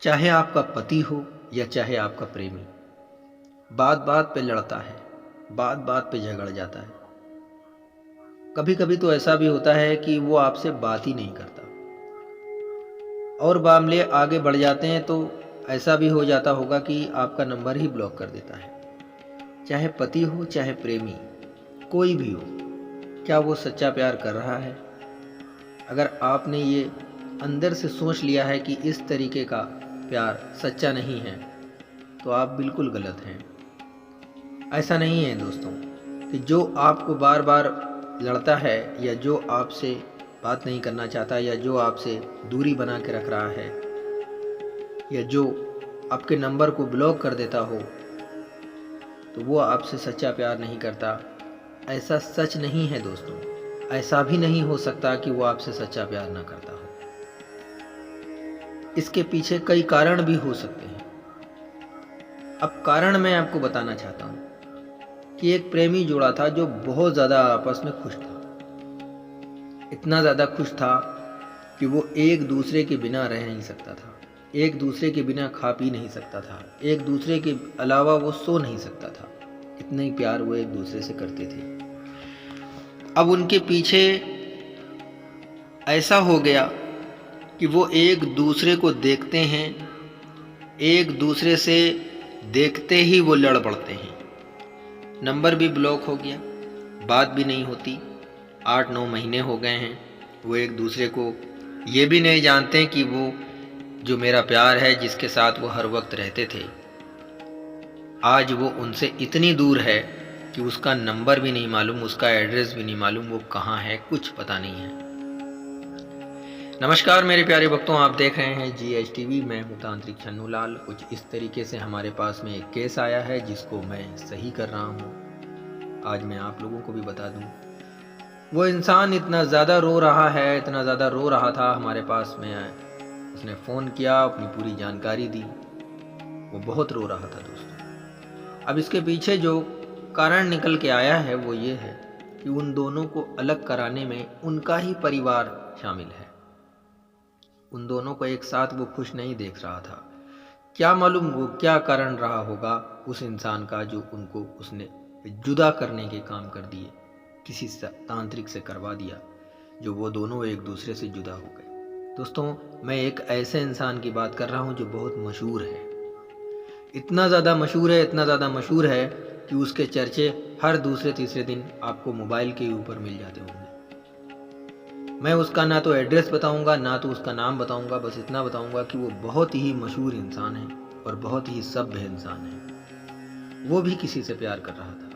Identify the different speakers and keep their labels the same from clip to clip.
Speaker 1: चाहे आपका पति हो या चाहे आपका प्रेमी, बात बात पे लड़ता है, बात बात पे झगड़ जाता है। कभी कभी तो ऐसा भी होता है कि वो आपसे बात ही नहीं करता और मामले आगे बढ़ जाते हैं तो ऐसा भी हो जाता होगा कि आपका नंबर ही ब्लॉक कर देता है। चाहे पति हो चाहे प्रेमी, कोई भी हो, क्या वो सच्चा प्यार कर रहा है? अगर आपने ये अंदर से सोच लिया है कि इस तरीके का प्यार सच्चा नहीं है तो आप बिल्कुल गलत हैं। ऐसा नहीं है दोस्तों कि जो आपको बार बार लड़ता है या जो आपसे बात नहीं करना चाहता या जो आपसे दूरी बना के रख रहा है या जो आपके नंबर को ब्लॉक कर देता हो तो वो आपसे सच्चा प्यार नहीं करता। ऐसा सच नहीं है दोस्तों। ऐसा भी नहीं हो सकता कि वो आपसे सच्चा प्यार ना करता हो। इसके पीछे कई कारण भी हो सकते हैं। अब कारण मैं आपको बताना चाहता हूँ कि एक प्रेमी जोड़ा था जो बहुत ज़्यादा आपस में खुश था। इतना ज़्यादा खुश था कि वो एक दूसरे के बिना रह नहीं सकता था, एक दूसरे के बिना खा पी नहीं सकता था, एक दूसरे के अलावा वो सो नहीं सकता था। इतना ही प्यार वो एक दूसरे से करते थे। अब उनके पीछे ऐसा हो गया कि वो एक दूसरे को देखते हैं, एक दूसरे से देखते ही वो लड़ पड़ते हैं। नंबर भी ब्लॉक हो गया, बात भी नहीं होती। 8-9 महीने हो गए हैं। वो एक दूसरे को ये भी नहीं जानते कि वो जो मेरा प्यार है, जिसके साथ वो हर वक्त रहते थे, आज वो उनसे इतनी दूर है कि उसका नंबर भी नहीं मालूम, उसका एड्रेस भी नहीं मालूम, वो कहाँ है कुछ पता नहीं है। नमस्कार मेरे प्यारे भक्तों, आप देख रहे हैं GHTV। मैं हूँ तांत्रिक छन्नू लाल। कुछ इस तरीके से हमारे पास में एक केस आया है जिसको मैं सही कर रहा हूँ। आज मैं आप लोगों को भी बता दूँ, वो इंसान इतना ज़्यादा रो रहा है, इतना ज़्यादा रो रहा था हमारे पास में। उसने फ़ोन किया, अपनी पूरी जानकारी दी, वो बहुत रो रहा था दोस्तों। अब इसके पीछे जो कारण निकल के आया है वो ये है कि उन दोनों को अलग कराने में उनका ही परिवार शामिल है। उन दोनों को एक साथ वो खुश नहीं देख रहा था। क्या मालूम वो क्या कारण रहा होगा उस इंसान का जो उनको उसने जुदा करने के काम कर दिए, किसी तांत्रिक से करवा दिया, जो वो दोनों एक दूसरे से जुदा हो गए। दोस्तों, मैं एक ऐसे इंसान की बात कर रहा हूँ जो बहुत मशहूर है। इतना ज़्यादा मशहूर है, इतना ज़्यादा मशहूर है कि उसके चर्चे हर दूसरे तीसरे दिन आपको मोबाइल के ऊपर मिल जाते होंगे। मैं उसका ना तो एड्रेस बताऊंगा, ना तो उसका नाम बताऊंगा, बस इतना बताऊंगा कि वो बहुत ही मशहूर इंसान है और बहुत ही सभ्य इंसान है। वो भी किसी से प्यार कर रहा था।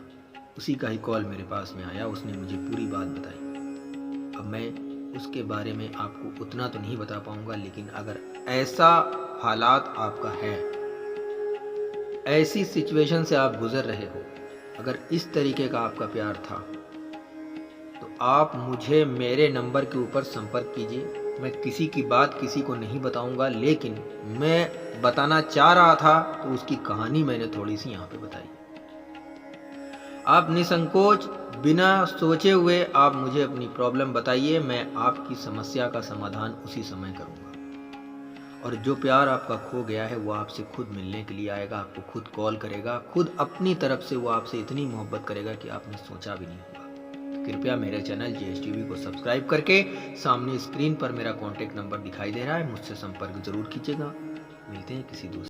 Speaker 1: उसी का ही कॉल मेरे पास में आया, उसने मुझे पूरी बात बताई। अब मैं उसके बारे में आपको उतना तो नहीं बता पाऊंगा, लेकिन अगर ऐसा हालात आपका है, ऐसी सिचुएशन से आप गुजर रहे हो, अगर इस तरीके का आपका प्यार था, तो आप मुझे मेरे नंबर के ऊपर संपर्क कीजिए। मैं किसी की बात किसी को नहीं बताऊंगा, लेकिन मैं बताना चाह रहा था तो उसकी कहानी मैंने थोड़ी सी यहाँ पे बताई। आप निसंकोच, बिना सोचे हुए आप मुझे अपनी प्रॉब्लम बताइए, मैं आपकी समस्या का समाधान उसी समय करूंगा। और जो प्यार आपका खो गया है वो आपसे खुद मिलने के लिए आएगा, आपको खुद कॉल करेगा, खुद अपनी तरफ से वो आपसे इतनी मोहब्बत करेगा कि आपने सोचा भी नहीं होगा। कृपया मेरे चैनल GHTV को सब्सक्राइब करके सामने स्क्रीन पर मेरा कॉन्टैक्ट नंबर दिखाई दे रहा है, मुझसे संपर्क जरूर कीजिएगा। मिलते हैं किसी दूसरे